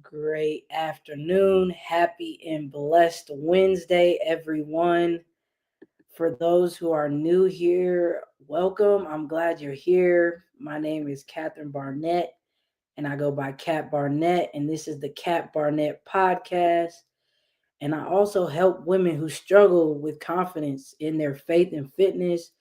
great afternoon. Happy and blessed Wednesday, everyone. For those who are new here, welcome. I'm glad you're here. My name is Catherine Barnett, and I go by Cat Barnett, and this is the Cat Barnett podcast. And I also help women who struggle with confidence in their faith and fitness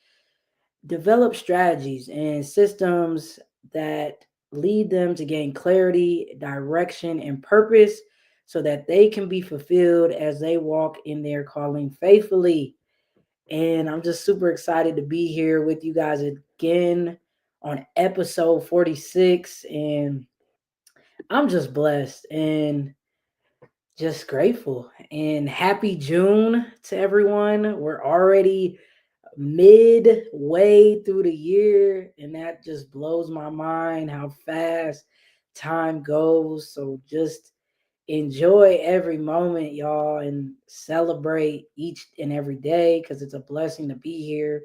develop strategies and systems that lead them to gain clarity, direction, and purpose so that they can be fulfilled as they walk in their calling faithfully. And I'm just super excited to be here with you guys again on episode 46. And I'm just blessed and just grateful. And happy June to everyone. We're already midway through the year, and that just blows my mind how fast time goes. So just enjoy every moment, y'all, and celebrate each and every day because it's a blessing to be here.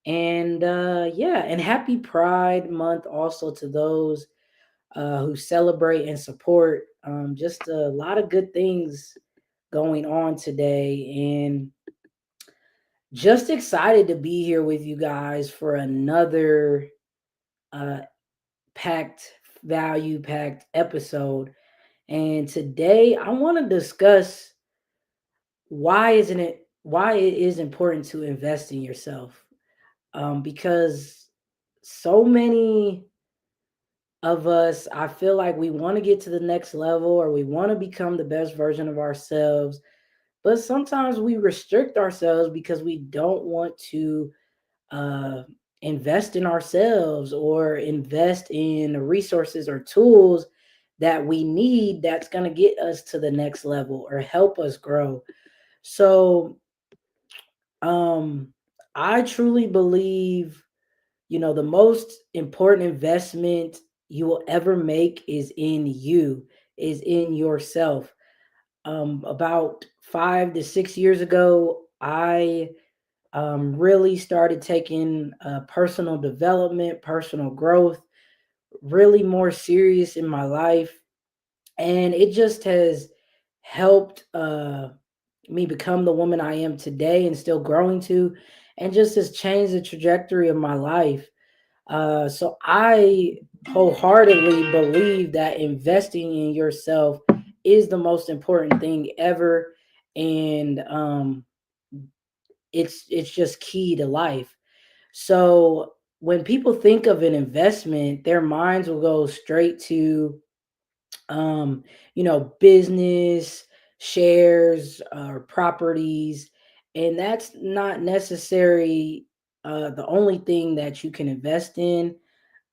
And yeah, and happy Pride Month also to those who celebrate and support. Just a lot of good things going on today, and just excited to be here with you guys for another uh, packed, value packed episode. And today I want to discuss why it is important to invest in yourself. Because so many of us, I feel like we want to get to the next level or we want to become the best version of ourselves, but sometimes we restrict ourselves because we don't want to uh, invest in ourselves or invest in the resources or tools that we need that's going to get us to the next level or help us grow. So, um, I truly believe, the most important investment you will ever make is in you, is in yourself. About 5 to 6 years ago, I really started taking personal development, personal growth, really more serious in my life. And it just has helped me become the woman I am today and still growing to, and just has changed the trajectory of my life. So I wholeheartedly believe that investing in yourself is the most important thing ever. And it's just key to life. So when people think of an investment, their minds will go straight to um, business, shares, or properties, and that's not necessary the only thing that you can invest in.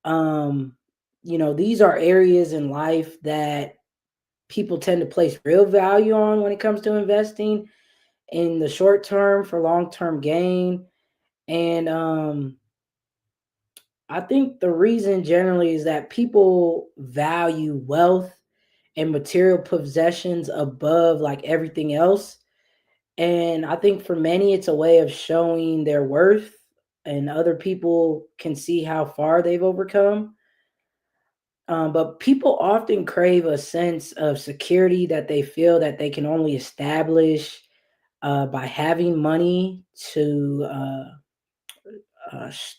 Um, these are areas in life that people tend to place real value on when it comes to investing in the short term for long term gain. And I think the reason generally is that people value wealth and material possessions above like everything else. And I think for many, it's a way of showing their worth, and other people can see how far they've overcome. But people often crave a sense of security that they feel that they can only establish by having money uh, sh-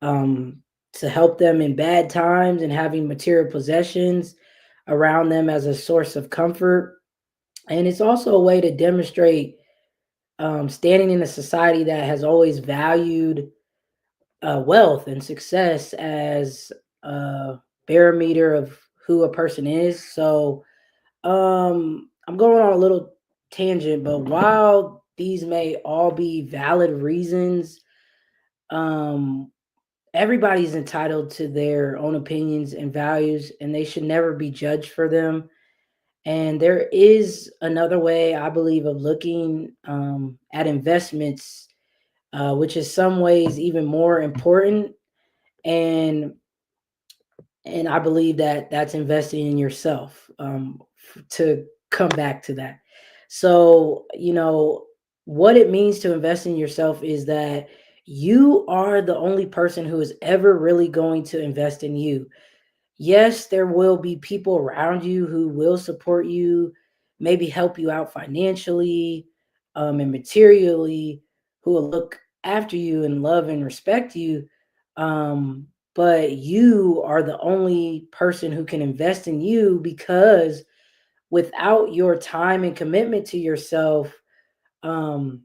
um, to help them in bad times, and having material possessions around them as a source of comfort. And it's also a way to demonstrate standing in a society that has always valued wealth and success as a barometer of who a person is. So I'm going on a little tangent, but while these may all be valid reasons, um, everybody's entitled to their own opinions and values, and they should never be judged for them. And there is another way, I believe, of looking at investments, which is some ways even more important. And and I believe that that's investing in yourself. To come back to that, so what it means to invest in yourself is that you are the only person who is ever really going to invest in you. Yes, there will be people around you who will support you, maybe help you out financially, and materially, who will look after you and love and respect you. Um, but you are the only person who can invest in you, because without your time and commitment to yourself, um,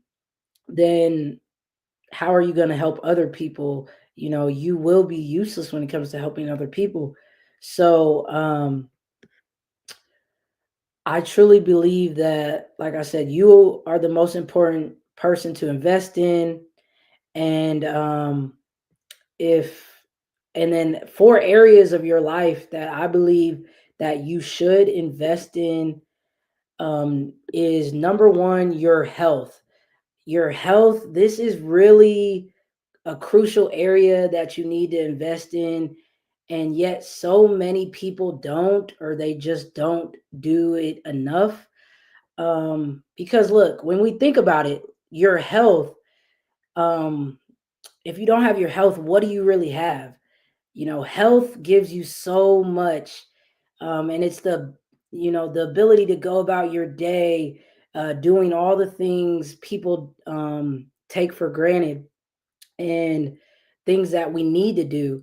then how are you going to help other people? You will be useless when it comes to helping other people. So, I truly believe that, like I said, you are the most important person to invest in. And if, and then four areas of your life that I believe that you should invest in, is number one, your health. Your health, this is really a crucial area that you need to invest in. And yet, so many people don't, or they just don't do it enough. Because look, when we think about it, your health, um, if you don't have your health, what do you really have? Health gives you so much. And it's the ability to go about your day, doing all the things people take for granted, and things that we need to do.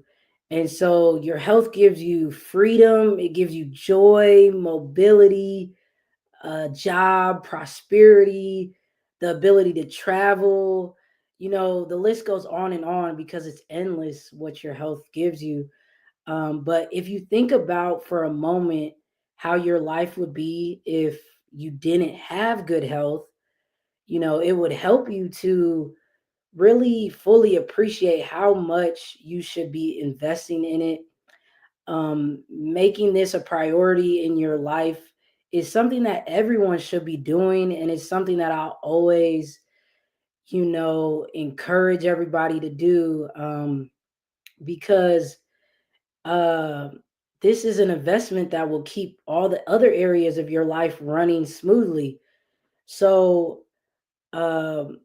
And so your health gives you freedom, it gives you joy, mobility, job, prosperity, the ability to travel. The list goes on and on, because it's endless what your health gives you. But if you think about for a moment how your life would be if you didn't have good health, it would help you to really fully appreciate how much you should be investing in it. Making this a priority in your life is something that everyone should be doing, and it's something that I'll always, encourage everybody to do, because uh, this is an investment that will keep all the other areas of your life running smoothly. So, um,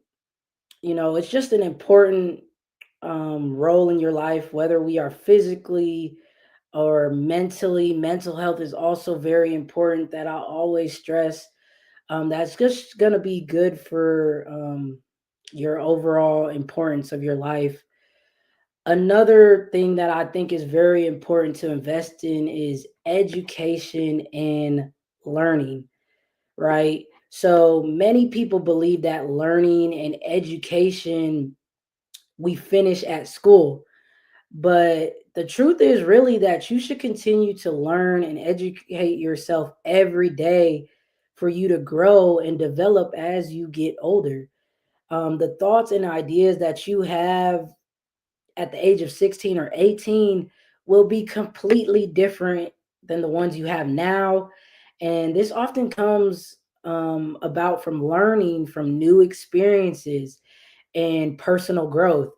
it's just an important role in your life, whether we are physically or mentally. Mental health is also very important, that I'll always stress. That's just going to be good for your overall importance of your life. Another thing that I think is very important to invest in is education and learning, right? So many people believe that learning and education, we finish at school. But the truth is really that you should continue to learn and educate yourself every day for you to grow and develop as you get older. The thoughts and ideas that you have at the age of 16 or 18 will be completely different than the ones you have now. And this often comes about from learning from new experiences and personal growth.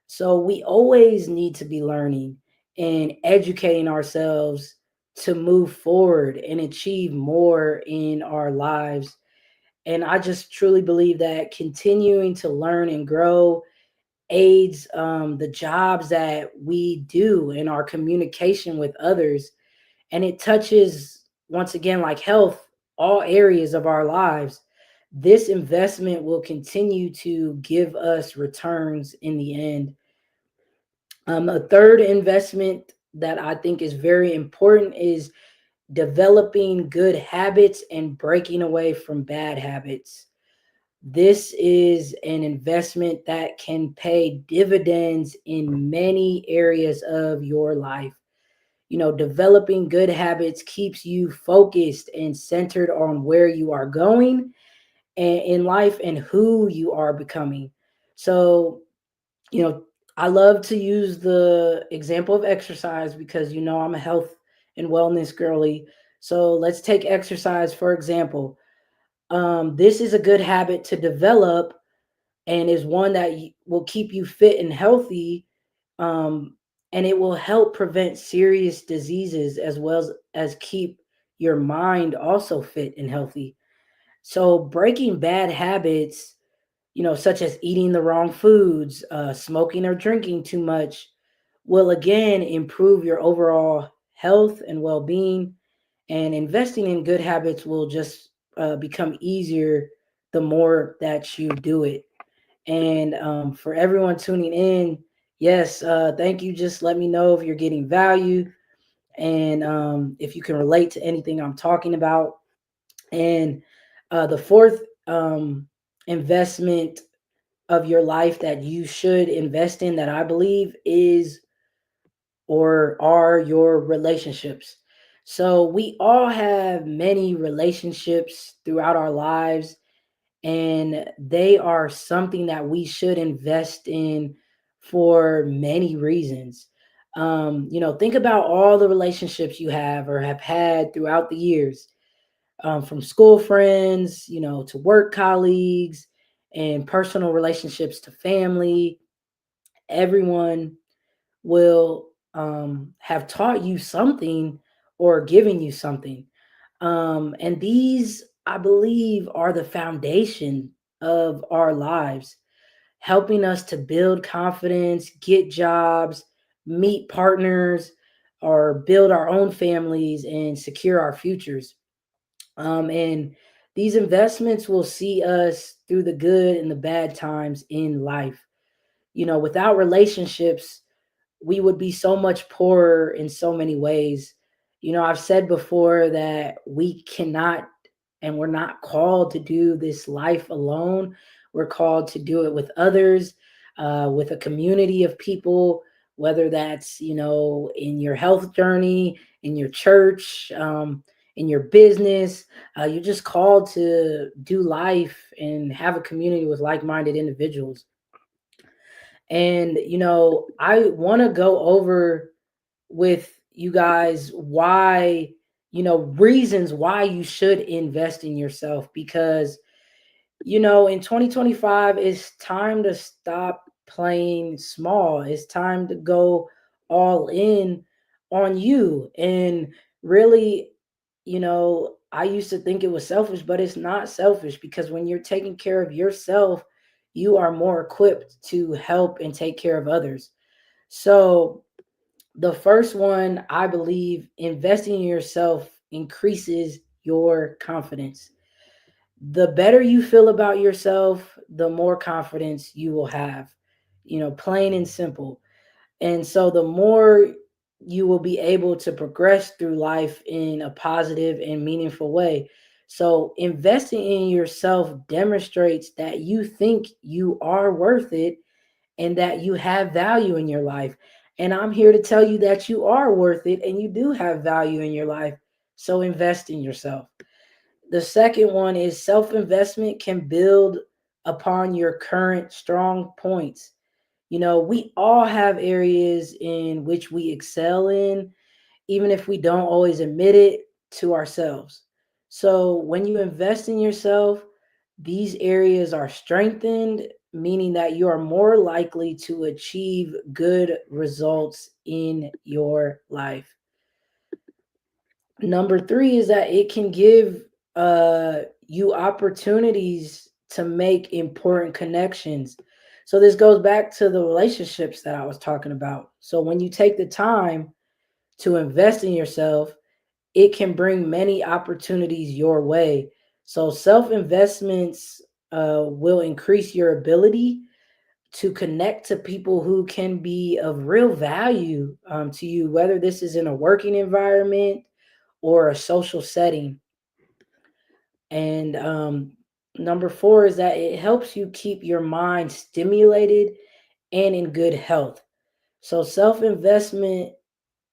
So we always need to be learning and educating ourselves to move forward and achieve more in our lives. And I just truly believe that continuing to learn and grow aids the jobs that we do in our communication with others. And it touches, once again, like health, all areas of our lives. This investment will continue to give us returns in the end. A third investment that I think is very important is developing good habits and breaking away from bad habits. This is an investment that can pay dividends in many areas of your life. Developing good habits keeps you focused and centered on where you are going and in life and who you are becoming. So, you know, I love to use the example of exercise, because I'm a health and wellness girly. So let's take exercise for example. This is a good habit to develop, and is one that will keep you fit and healthy. Um, and it will help prevent serious diseases, as well as keep your mind also fit and healthy. So breaking bad habits, such as eating the wrong foods, smoking or drinking too much, will again improve your overall health and well being. And investing in good habits will just become easier the more that you do it. And for everyone tuning in, yes, thank you. Just let me know if you're getting value and if you can relate to anything I'm talking about. And the fourth investment of your life that you should invest in, that I believe is or are your relationships. So we all have many relationships throughout our lives, and they are something that we should invest in for many reasons. Think about all the relationships you have or have had throughout the years, from school friends, to work colleagues, and personal relationships to family. Everyone will have taught you something or given you something. And these, I believe, are the foundation of our lives, helping us to build confidence, get jobs, meet partners, or build our own families and secure our futures. And these investments will see us through the good and the bad times in life. Without relationships, we would be so much poorer in so many ways. I've said before that we cannot and we're not called to do this life alone. We're called to do it with others, with a community of people, whether that's, in your health journey, in your church, in your business. You're just called to do life and have a community with like minded individuals. And, I want to go over with you guys why, reasons why you should invest in yourself. Because, in 2025, it's time to stop playing small. It's time to go all in on you. And really, I used to think it was selfish, but it's not selfish, because when you're taking care of yourself, you are more equipped to help and take care of others. So, the first one, I believe, investing in yourself increases your confidence. The better you feel about yourself, the more confidence you will have, plain and simple. And so the more you will be able to progress through life in a positive and meaningful way. So investing in yourself demonstrates that you think you are worth it and that you have value in your life. And I'm here to tell you that you are worth it and you do have value in your life. So invest in yourself. The second one is self investment can build upon your current strong points. We all have areas in which we excel in, even if we don't always admit it to ourselves. So when you invest in yourself, these areas are strengthened, meaning that you are more likely to achieve good results in your life. Number three is that it can give you opportunities to make important connections. So this goes back to the relationships that I was talking about. So when you take the time to invest in yourself, it can bring many opportunities your way. So self investments will increase your ability to connect to people who can be of real value to you, whether this is in a working environment or a social setting. And number four is that it helps you keep your mind stimulated and in good health. So self investment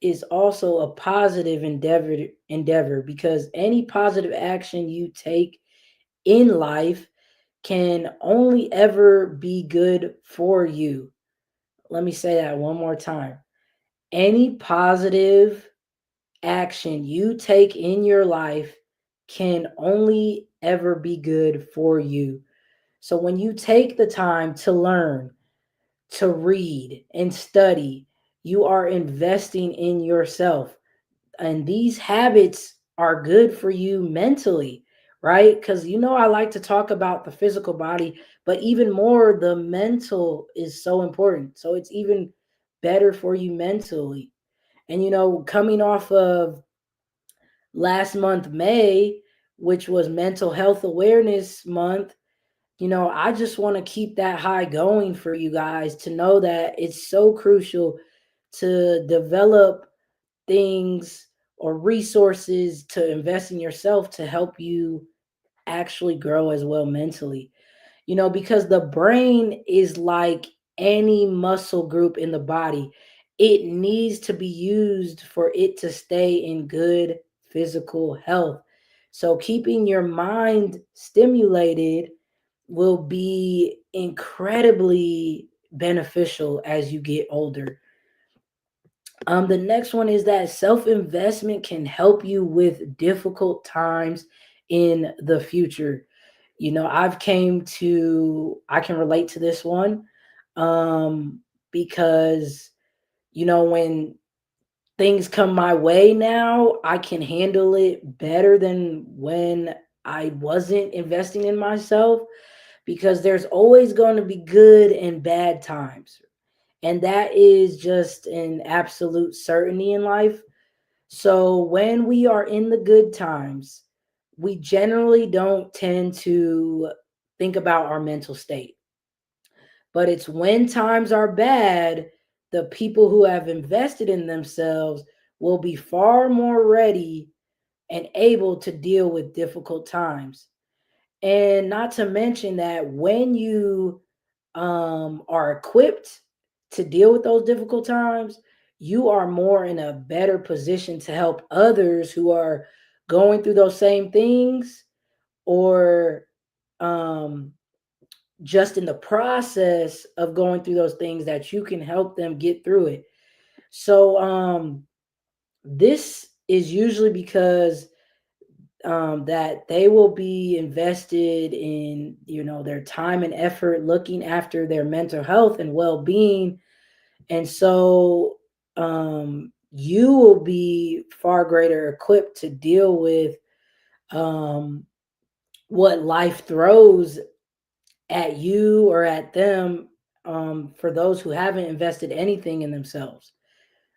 is also a positive endeavor, because any positive action you take in life can only ever be good for you. Let me say that one more time. Any positive action you take in your life can only ever be good for you. So when you take the time to learn, to read and study, you are investing in yourself. And these habits are good for you mentally, right? Because I like to talk about the physical body, but even more, the mental is so important. So it's even better for you mentally. And coming off of last month, May, which was Mental Health Awareness Month, I just want to keep that high going for you guys to know that it's so crucial to develop things or resources to invest in yourself to help you actually grow as well mentally. Because the brain is like any muscle group in the body, it needs to be used for it to stay in good physical health. So, keeping your mind stimulated will be incredibly beneficial as you get older. The next one is that self investment can help you with difficult times in the future. I can relate to this one, um, because when things come my way now, I can handle it better than when I wasn't investing in myself, because there's always going to be good and bad times. And that is just an absolute certainty in life. So when we are in the good times, we generally don't tend to think about our mental state. But it's when times are bad, the people who have invested in themselves will be far more ready and able to deal with difficult times. And not to mention that when you are equipped to deal with those difficult times, you are more in a better position to help others who are going through those same things, or um, just in the process of going through those things, that you can help them get through it. So, this is usually because that they will be invested in their time and effort looking after their mental health and well-being. And so you will be far greater equipped to deal with um, what life throws at you or at them, for those who haven't invested anything in themselves.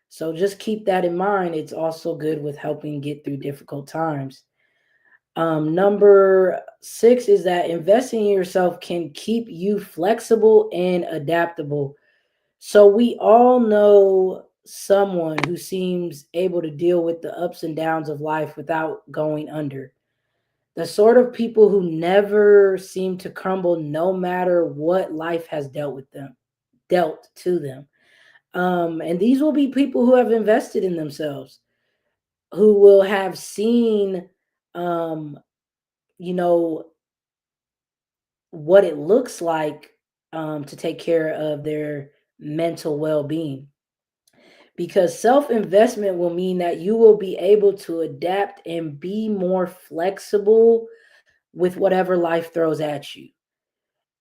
So just keep that in mind. It's also good with helping get through difficult times. Number six is that investing in yourself can keep you flexible and adaptable. So we all know someone who seems able to deal with the ups and downs of life without going under. The sort of people who never seem to crumble no matter what life has dealt to them. And these will be people who have invested in themselves, who will have seen, um, you know, what it looks like, to take care of their mental well being. Because self investment will mean that you will be able to adapt and be more flexible with whatever life throws at you.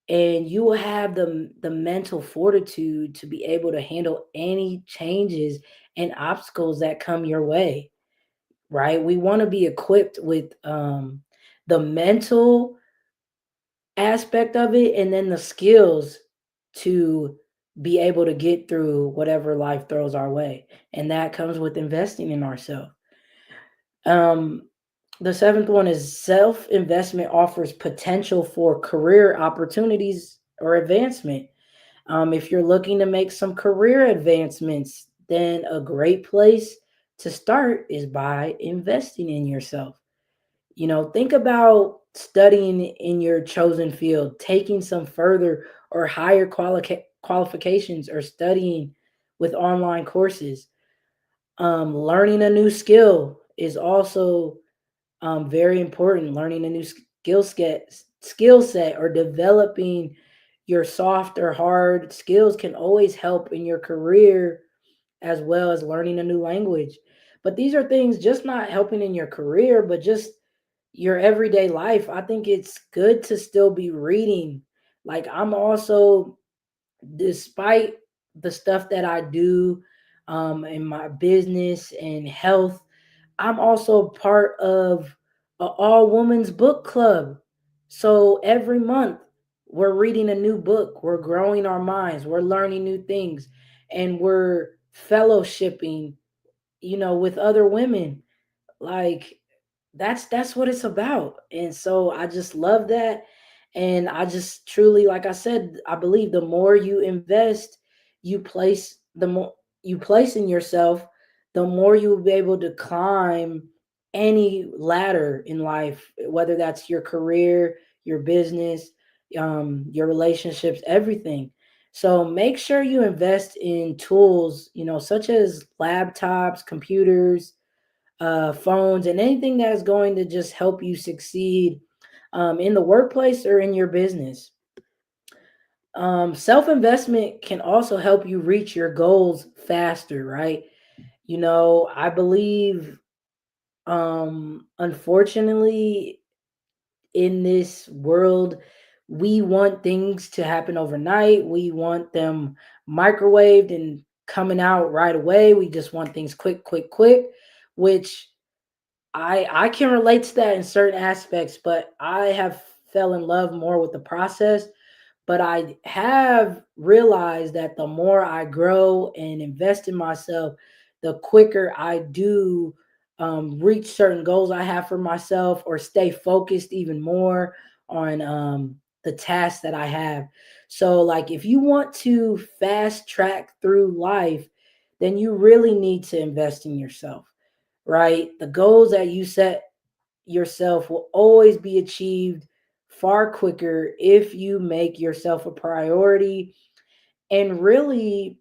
And you will have the mental fortitude to be able to handle any changes and obstacles that come your way, right? We want to be equipped with the mental aspect of it, and then the skills to be able to get through whatever life throws our way. And that comes with investing in ourselves. Um, the seventh one is self investment offers potential for career opportunities or advancement. If you're looking to make some career advancements, then a great place to start is by investing in yourself. Think about studying in your chosen field, taking some further or higher qualifications, or studying with online courses. Learning a new skill is also very important. Learning a new skill set, or developing your soft or hard skills can always help in your career, as well as learning a new language. But these are things just not helping in your career, but just your everyday life. I think it's good to still be reading. Like, I'm also, despite the stuff that I do in my business and health, I'm also part of a all women's book club. So every month we're reading a new book, we're growing our minds, we're learning new things, and we're fellowshipping with other women. Like that's what it's about. And so I just love that. And I just truly, like I said, I believe the more you invest, the more you place in yourself, the more you will be able to climb any ladder in life, whether that's your career, your business, your relationships, everything. So make sure you invest in tools, such as laptops, computers, phones, and anything that is going to just help you succeed in the workplace or in your business. Self investment can also help you reach your goals faster, right? I believe, unfortunately, in this world, we want things to happen overnight. We want them microwaved and coming out right away. We just want things quick, quick, quick, which I can relate to that in certain aspects, but I have fell in love more with the process. But I have realized that the more I grow and invest in myself, the quicker I do reach certain goals I have for myself, or stay focused even more on the tasks that I have. So, like, if you want to fast track through life, then you really need to invest in yourself, right? The goals that you set yourself will always be achieved far quicker if you make yourself a priority and really,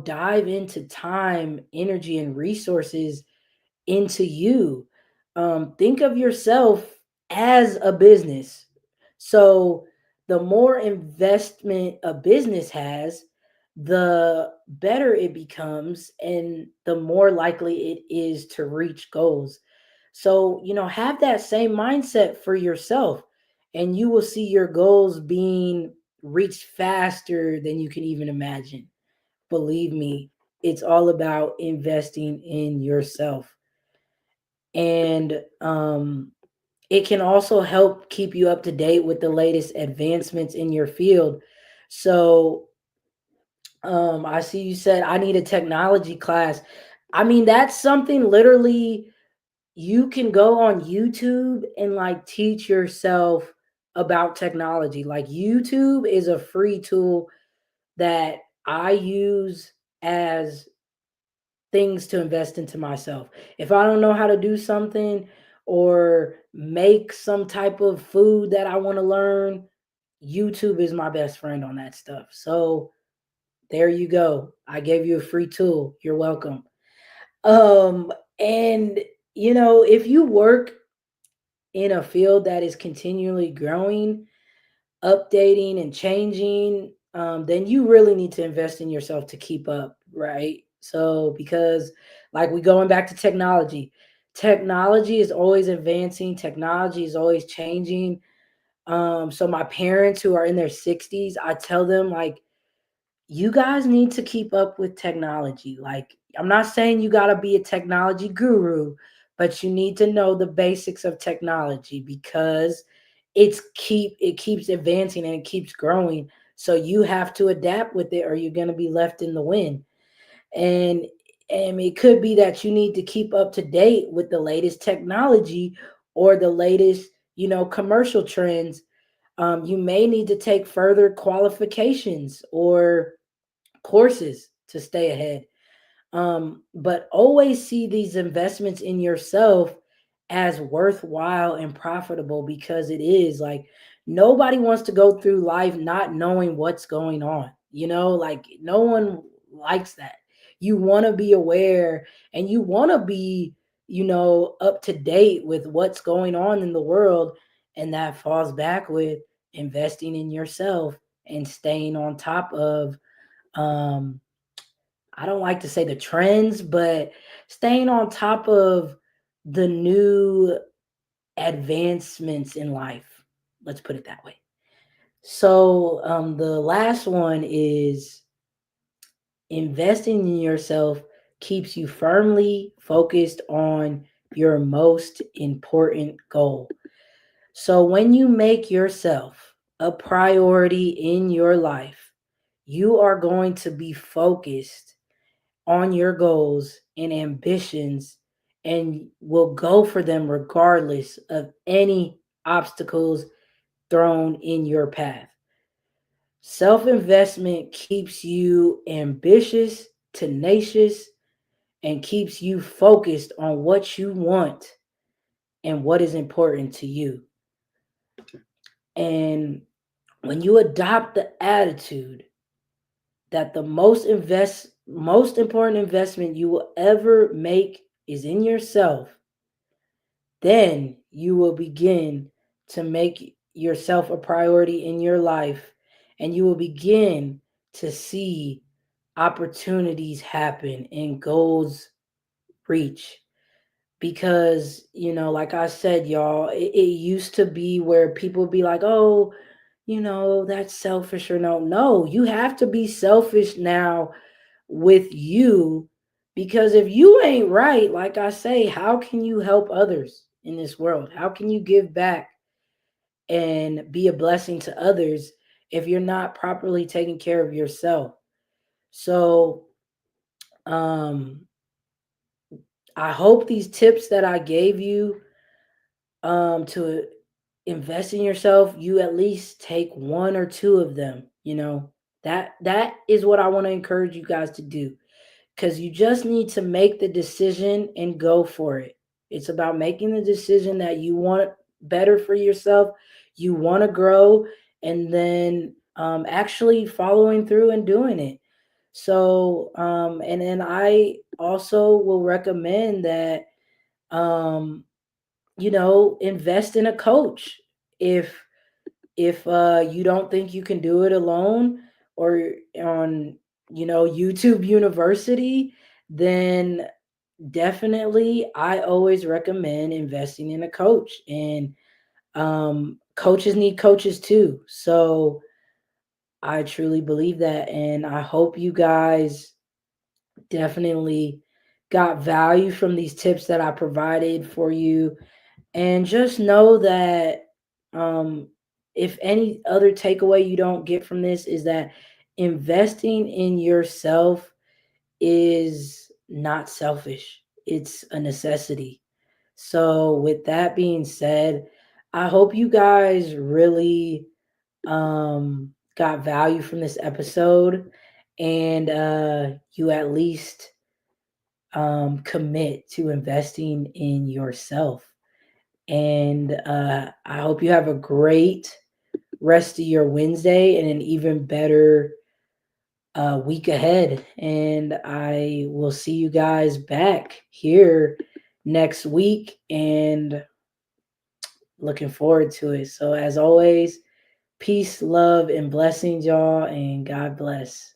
dive into time, energy, and resources into you. Think of yourself as a business. So the more investment a business has, the better it becomes and the more likely it is to reach goals. So, have that same mindset for yourself, and you will see your goals being reached faster than you can even imagine. Believe me, it's all about investing in yourself. And it can also help keep you up to date with the latest advancements in your field. So, I see you said I need a technology class. I mean, that's something literally you can go on YouTube and like teach yourself about technology. Like, YouTube is a free tool that I use as things to invest into myself. If I don't know how to do something or make some type of food that I want to learn, YouTube is my best friend on that stuff. So there you go. I gave you a free tool. You're welcome. Um, and if you work in a field that is continually growing, updating, and changing, then you really need to invest in yourself to keep up, right? So, because like we going back to technology, technology is always advancing, technology is always changing. So my parents who are in their 60s, I tell them like, you guys need to keep up with technology. Like, I'm not saying you got to be a technology guru, but you need to know the basics of technology because it keeps advancing and it keeps growing. So you have to adapt with it or you're going to be left in the wind. And it could be that you need to keep up to date with the latest technology or the latest, commercial trends. You may need to take further qualifications or courses to stay ahead. But always see these investments in yourself as worthwhile and profitable because it is like nobody wants to go through life not knowing what's going on. Like no one likes that. You want to be aware and you want to be, up to date with what's going on in the world. And that falls back with investing in yourself and staying on top of um I don't like to say the trends, but staying on top of the new advancements in life. Let's put it that way. So, the last one is investing in yourself keeps you firmly focused on your most important goal. So, when you make yourself a priority in your life, you are going to be focused on your goals and ambitions and will go for them regardless of any obstacles thrown in your path. Self investment keeps you ambitious, tenacious, and keeps you focused on what you want and what is important to you. And when you adopt the attitude that the most important investment you will ever make is in yourself, then you will begin to make yourself a priority in your life, and you will begin to see opportunities happen and goals reach. Because, like I said, y'all, it used to be where people would be like, oh, that's selfish, or no, you have to be selfish now with you, because if you ain't right, like I say, how can you help others in this world? How can you give back and be a blessing to others if you're not properly taking care of yourself? So, um I hope these tips that I gave you to invest in yourself, you at least take one or two of them. That is what I want to encourage you guys to do, because you just need to make the decision and go for it. It's about making the decision that you want better for yourself, you want to grow, and then actually following through and doing it. So, and then I also will recommend that, um, invest in a coach. If you don't think you can do it alone, or on YouTube University, then definitely I always recommend investing in a coach. And coaches need coaches too. So I truly believe that, and I hope you guys definitely got value from these tips that I provided for you. And just know that, um, if any other takeaway you don't get from this is that investing in yourself is not selfish, it's a necessity. So, with that being said, I hope you guys really got value from this episode, and you at least commit to investing in yourself. And I hope you have a great rest of your Wednesday and an even better week ahead. And I will see you guys back here next week, and looking forward to it. So, as always, peace, love, and blessings, y'all, and God bless.